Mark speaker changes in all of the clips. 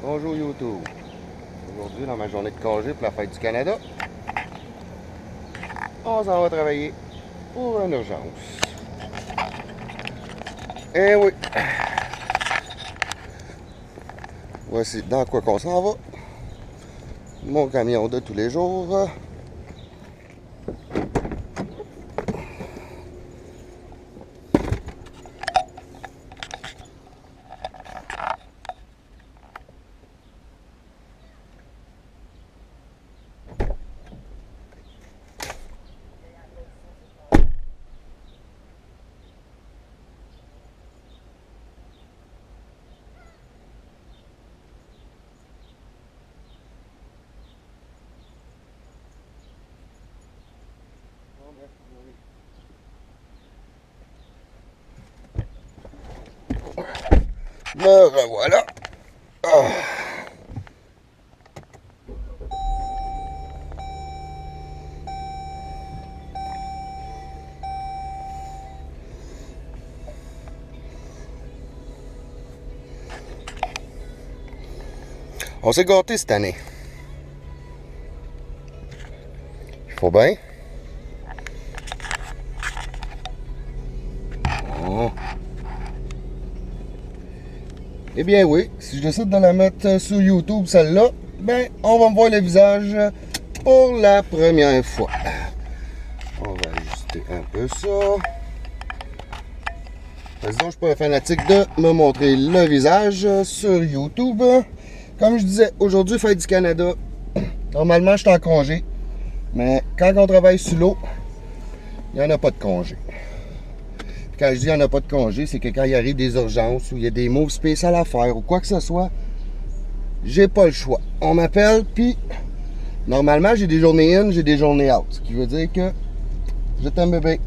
Speaker 1: Bonjour YouTube. Aujourd'hui, dans ma journée de congé pour la fête du Canada, on s'en va travailler pour une urgence. Eh oui. Voici dans quoi qu'on s'en va. Mon camion de tous les jours. Me revoilà. Ah. On s'est gâtés cette année. Il faut bien. Oh. Eh bien oui, si je décide de la mettre sur YouTube, celle-là, ben on va me voir le visage pour la première fois. On va ajuster un peu ça. Parce que je suis pas un fanatique de me montrer le visage sur YouTube. Comme je disais, aujourd'hui, fête du Canada. Normalement, je suis en congé. Mais quand on travaille sur l'eau, il n'y en a pas de congé. Quand je dis qu'il n'y en a pas de congé, c'est que quand il arrive des urgences ou il y a des moves spéciaux à faire ou quoi que ce soit, j'ai pas le choix. On m'appelle, puis normalement, j'ai des journées in, j'ai des journées out. Ce qui veut dire que je t'aime bébé.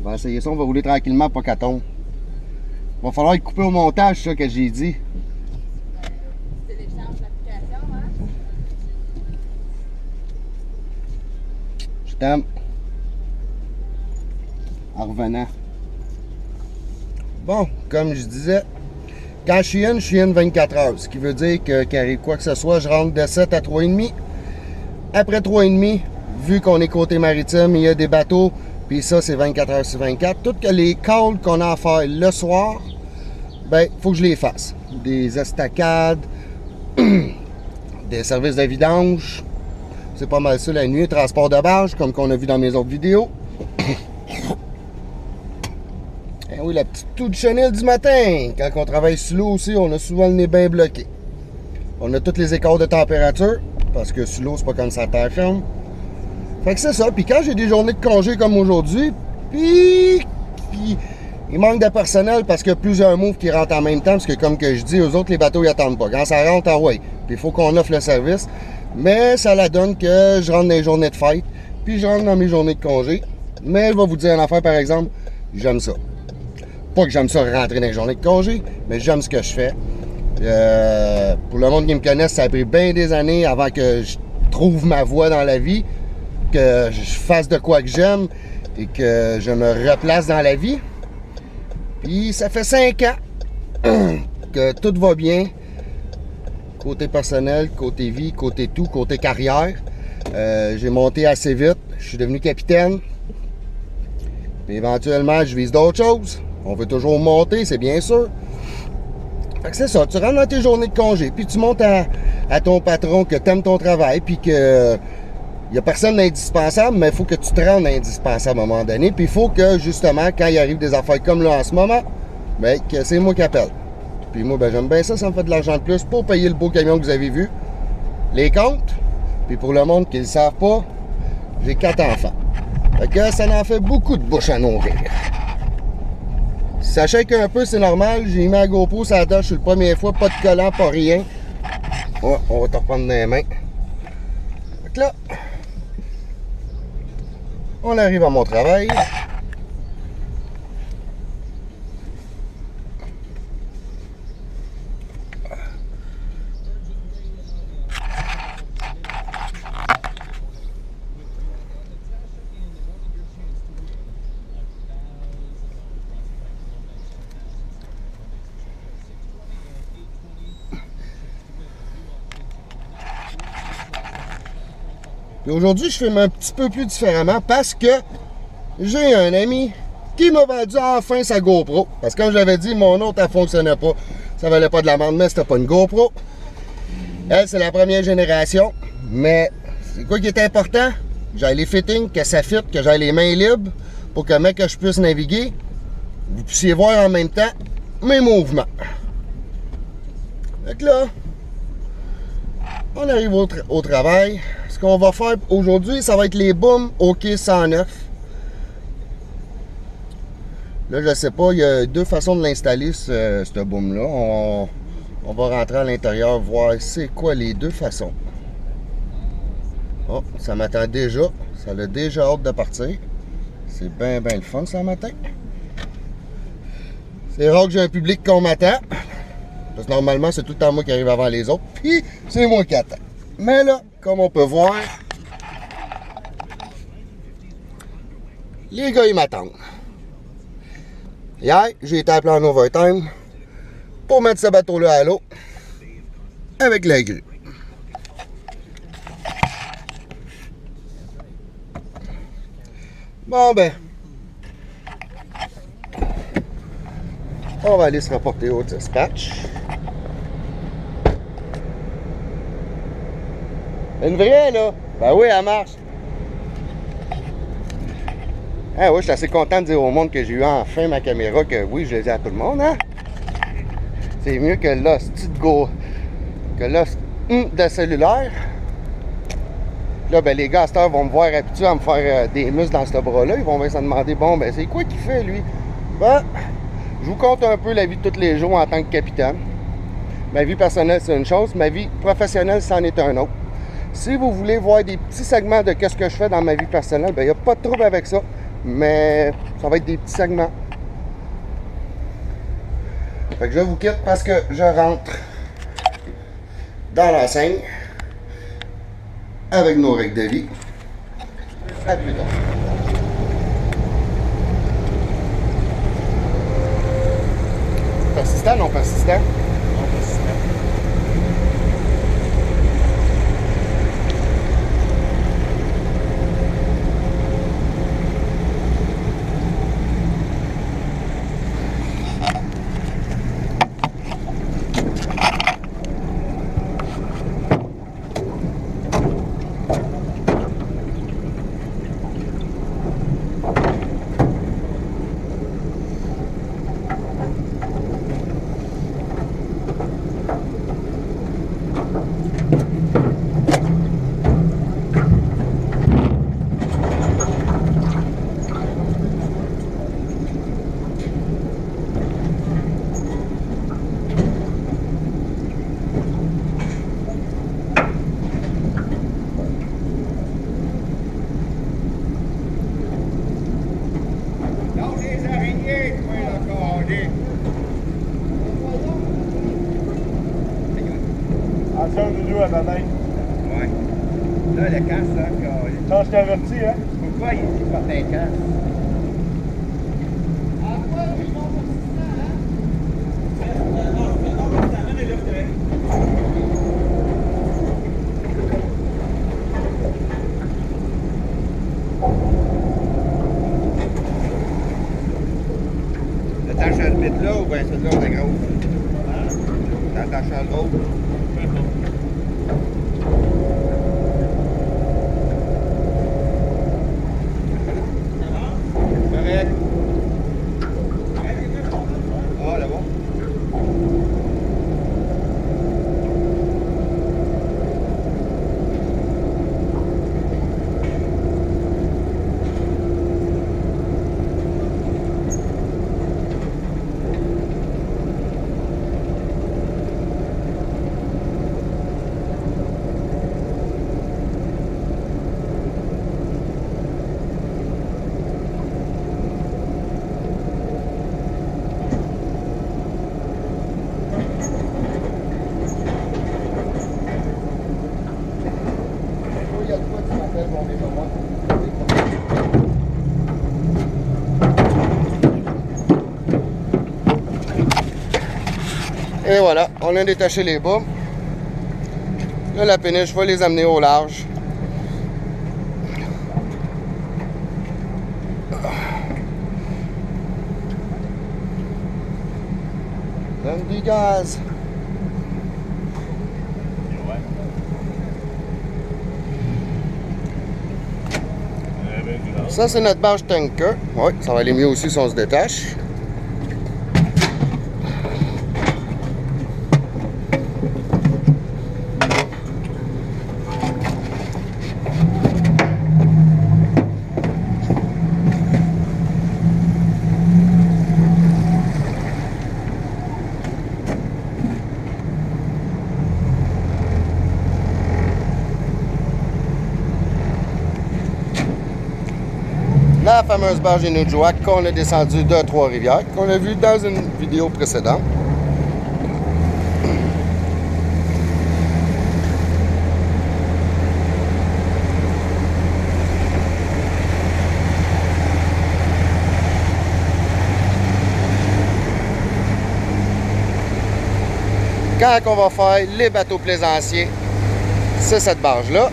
Speaker 1: On va essayer ça, on va rouler tranquillement, pas qu'à tombe. Il va falloir couper au montage, ça que j'ai dit.
Speaker 2: Télécharge l'application, hein?
Speaker 1: Je t'aime. En revenant. Bon, comme je disais, quand je suis in 24 heures. Ce qui veut dire que qu'il arrive quoi que ce soit, je rentre de 7 à 3,5. Après 3,5, vu qu'on est côté maritime, il y a des bateaux, puis ça, c'est 24 heures sur 24. Toutes les calls qu'on a à faire le soir, ben, il faut que je les fasse. Des estacades, des services de vidange. C'est pas mal ça la nuit. Transport de barge, comme qu'on a vu dans mes autres vidéos. Et oui, la petite toux de chenille du matin. Quand on travaille sous l'eau aussi, on a souvent le nez bien bloqué. On a tous les écarts de température, parce que sous l'eau, c'est pas comme ça terre ferme. Fait que c'est ça. Puis quand j'ai des journées de congé comme aujourd'hui, puis il manque de personnel parce qu'il y a plusieurs moves qui rentrent en même temps, parce que comme que je dis, eux autres, les bateaux, ils attendent pas. Quand ça rentre, ah ouais. Puis il faut qu'on offre le service. Mais ça la donne que je rentre dans les journées de fête, puis je rentre dans mes journées de congé. Mais je vais vous dire une affaire, par exemple, j'aime ça. Pas que j'aime ça rentrer dans les journées de congé, mais j'aime ce que je fais. Pour le monde qui me connaisse, ça a pris bien des années avant que je trouve ma voie dans la vie, que je fasse de quoi que j'aime et que je me replace dans la vie. Puis ça fait 5 ans que tout va bien. Côté personnel, côté vie, côté tout, côté carrière. J'ai monté assez vite. Je suis devenu capitaine. Puis éventuellement, je vise d'autres choses. On veut toujours monter, c'est bien sûr. Fait que c'est ça, tu rentres dans tes journées de congé, puis tu montes à ton patron que tu aimes ton travail, puis que il n'y a personne d'indispensable, mais il faut que tu te rendes indispensable à un moment donné. Puis il faut que, justement, quand il arrive des affaires comme là en ce moment, ben, que c'est moi qui appelle. Puis moi, ben, j'aime bien ça, ça me fait de l'argent de plus pour payer le beau camion que vous avez vu. Les comptes. Puis pour le monde qui ne le savent pas, j'ai 4 enfants. Fait que ça en fait beaucoup de bouche à nourrir. Si ça shake un peu, c'est normal. J'ai mis à GoPro sur la tâche la première fois, pas de collant, pas rien. Ouais, on va te reprendre dans les mains. Fait que là, on arrive à mon travail. Puis aujourd'hui, je filme un petit peu plus différemment parce que j'ai un ami qui m'a vendu enfin sa GoPro. Parce que comme j'avais dit, mon autre, elle fonctionnait pas. Ça valait pas de la merde, mais c'était pas une GoPro. Elle, c'est la première génération. Mais c'est quoi qui est important? J'ai les fittings, que ça fit, que j'ai les mains libres pour que même que je puisse naviguer, vous puissiez voir en même temps mes mouvements. Donc là, on arrive au travail. Ce qu'on va faire aujourd'hui, ça va être les booms OK 109. Là, je sais pas, il y a deux façons de l'installer, ce boom-là. On va rentrer à l'intérieur, voir c'est quoi les deux façons. Oh, ça m'attend déjà. Ça a déjà hâte de partir. C'est bien le fun, ça matin. C'est rare que j'ai un public qu'on m'attend. Parce que normalement, c'est tout le temps moi qui arrive avant les autres. Puis, c'est moi qui attends. Mais là, comme on peut voir, les gars, ils m'attendent. Hier, j'ai été appelé en overtime pour mettre ce bateau-là à l'eau avec la grue. Bon ben, on va aller se rapporter au dispatch. Une vraie, là? Ben oui, elle marche. Ah oui, je suis assez content de dire au monde que j'ai eu enfin ma caméra, que oui, je l'ai dit à tout le monde, hein? C'est mieux que l'hostie de go... que l'hostie de cellulaire. Là, ben les gars à cette heure vont me voir habitué à me faire des muscles dans ce bras-là. Ils vont bien se demander, bon, ben c'est quoi qu'il fait, lui? Ben, je vous compte un peu la vie de tous les jours en tant que capitaine. Ma vie personnelle, c'est une chose. Ma vie professionnelle, c'en est un autre. Si vous voulez voir des petits segments de ce que je fais dans ma vie personnelle, ben il n'y a pas de trouble avec ça. Mais ça va être des petits segments. Fait que je vous quitte parce que je rentre dans l'enseigne avec nos règles de vie. À plus tard. Persistant, non persistant? Non persistant.
Speaker 2: Attention, Doudou, à ta main.
Speaker 3: Ouais. Là, le casque, là, quand...
Speaker 2: Change t'avertis, hein?
Speaker 3: Pourquoi il porte un casque? T'attaches à le mettre là ou bien celle-là, c'est gros? Hein? T'attaches à l'autre? Correct. Ah, là-bas.
Speaker 1: Et voilà, on a détaché les bas. Là, la péniche va les amener au large. Donne du gaz. Ça, c'est notre bâche tanker. Oui, ça va aller mieux aussi si on se détache. La fameuse barge des Nujjuak qu'on a descendue de Trois-Rivières, qu'on a vu dans une vidéo précédente. Quand on va faire les bateaux plaisanciers, c'est cette barge-là.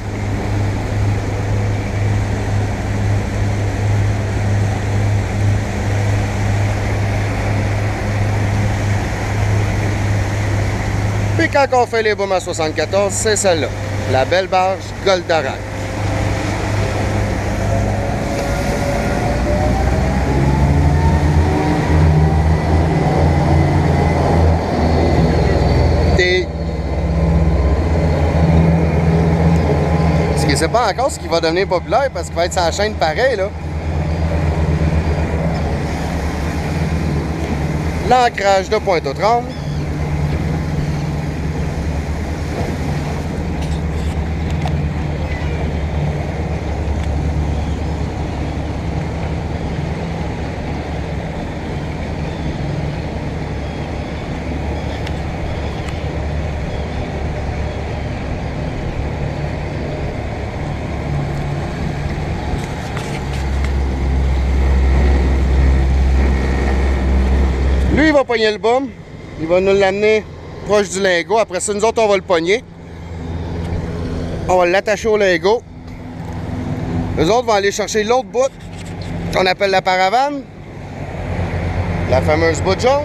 Speaker 1: Puis quand on fait les booms à 74, c'est celle-là, la belle barge Goldorak. Ce qui ne sait pas encore ce qui va devenir populaire parce qu'il va être sa chaîne pareil, là. L'ancrage de Pointe-aux-Trembles. Lui, il va pogner le boom. Il va nous l'amener proche du lingot. Après ça, nous autres, on va le pogner. On va l'attacher au lingot. Les autres vont aller chercher l'autre bout qu'on appelle la paravane. La fameuse bout jaune.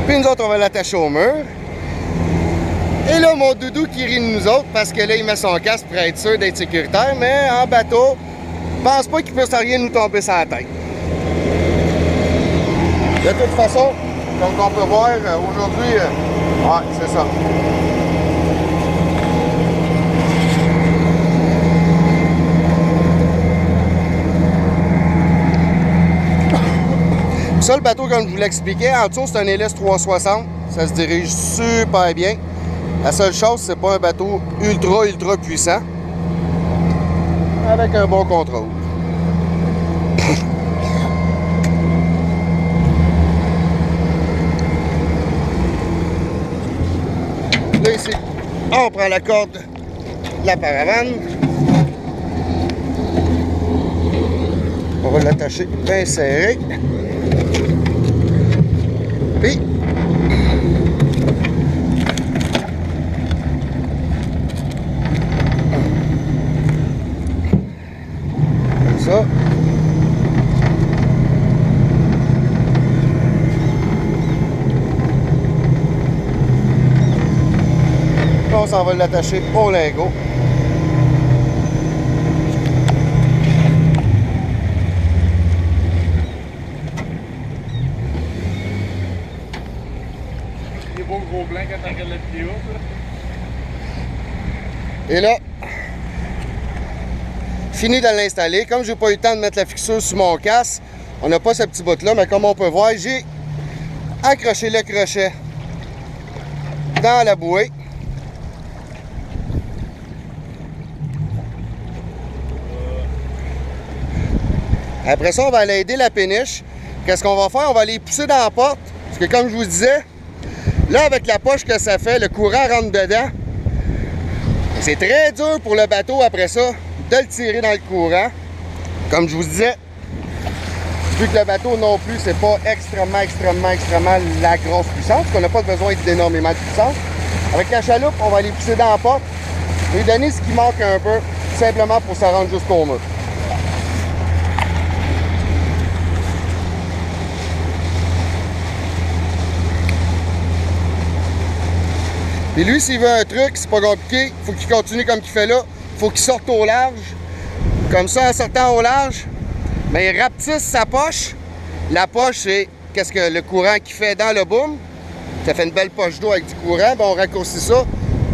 Speaker 1: Puis nous autres, on va l'attacher au mur. Et là, mon doudou qui rit de nous autres parce que là, il met son casque pour être sûr d'être sécuritaire. Mais en bateau, je pense pas qu'il puisse rien nous tomber sur la tête. De toute façon, comme on peut voir, aujourd'hui, ouais, c'est ça. Ça, le bateau, comme je vous l'expliquais, en dessous, c'est un LS 360. Ça se dirige super bien. La seule chose, c'est pas un bateau ultra puissant. Avec un bon contrôle. Là, ici, on prend la corde de la paravane. On va l'attacher bien serré. Puis, comme ça. On s'en va l'attacher au lingot.
Speaker 2: Des beaux gros blancs quand t'as la vidéo,
Speaker 1: Et là, fini de l'installer. Comme j'ai pas eu le temps de mettre la fixure sur mon casque, on n'a pas ce petit bout-là, mais comme on peut voir, j'ai accroché le crochet dans la bouée. Après ça, on va aller aider la péniche. Qu'est-ce qu'on va faire? On va aller pousser dans la porte. Parce que comme je vous disais, là, avec la poche que ça fait, le courant rentre dedans. C'est très dur pour le bateau, après ça, de le tirer dans le courant. Comme je vous disais, vu que le bateau non plus, c'est pas extrêmement la grosse puissance, qu'on n'a pas besoin d'énormément de puissance. Avec la chaloupe, on va aller pousser dans la porte, lui donner ce qui manque un peu, simplement pour se rendre jusqu'au mur. Puis lui, s'il veut un truc, c'est pas compliqué, il faut qu'il continue comme il fait là. Il faut qu'il sorte au large. Comme ça, en sortant au large, ben, il rapetisse sa poche. La poche, c'est qu'est-ce que le courant qui fait dans le boom. Ça fait une belle poche d'eau avec du courant. Ben, on raccourcit ça.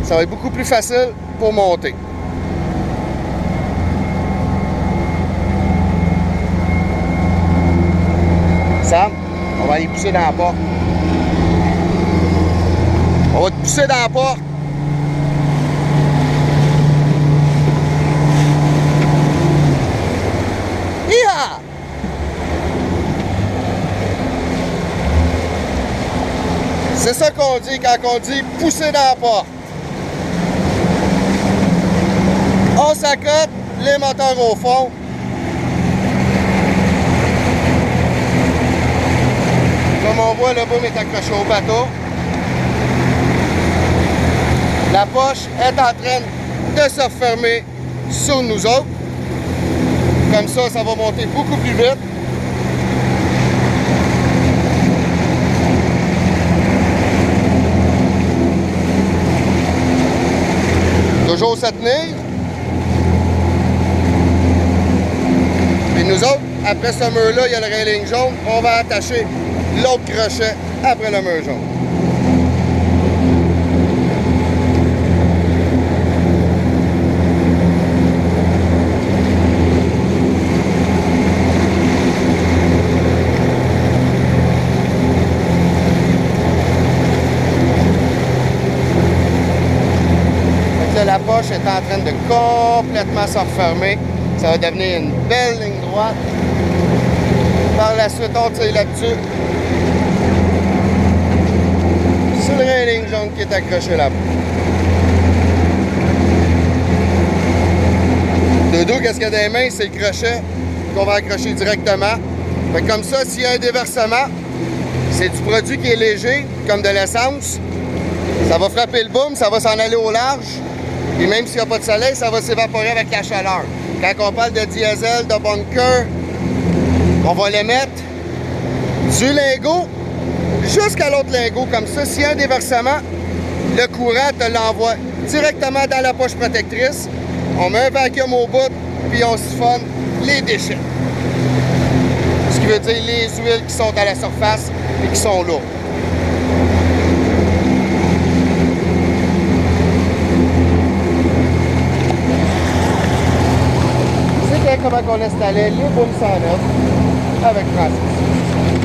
Speaker 1: Ça va être beaucoup plus facile pour monter. Sam, on va aller pousser dans la porte. On va te pousser dans la porte. Hi-ha! C'est ça qu'on dit quand on dit pousser dans la porte. On s'accote, les moteurs au fond. Comme on voit, le boom est accroché au bateau. La poche est en train de se refermer sur nous autres. Comme ça, ça va monter beaucoup plus vite. Toujours se tenir. Puis nous autres, après ce mur-là, il y a le railing jaune. On va attacher l'autre crochet après le mur jaune. La poche est en train de complètement se refermer. Ça va devenir une belle ligne droite. Par la suite, on tire là-dessus. C'est le railing jaune qui est accroché là-bas. De dos, qu'est-ce qu'il y a dans les mains? C'est le crochet qu'on va accrocher directement. Fait comme ça, s'il y a un déversement, c'est du produit qui est léger, comme de l'essence. Ça va frapper le boom, ça va s'en aller au large. Et même s'il n'y a pas de soleil, ça va s'évaporer avec la chaleur. Quand on parle de diesel, de bunker, on va les mettre du lingot jusqu'à l'autre lingot. Comme ça, s'il y a un déversement, le courant te l'envoie directement dans la poche protectrice. On met un vacuum au bout, puis on siphonne les déchets. Ce qui veut dire les huiles qui sont à la surface et qui sont lourdes. Comment on installait les booms 109 avec Francis.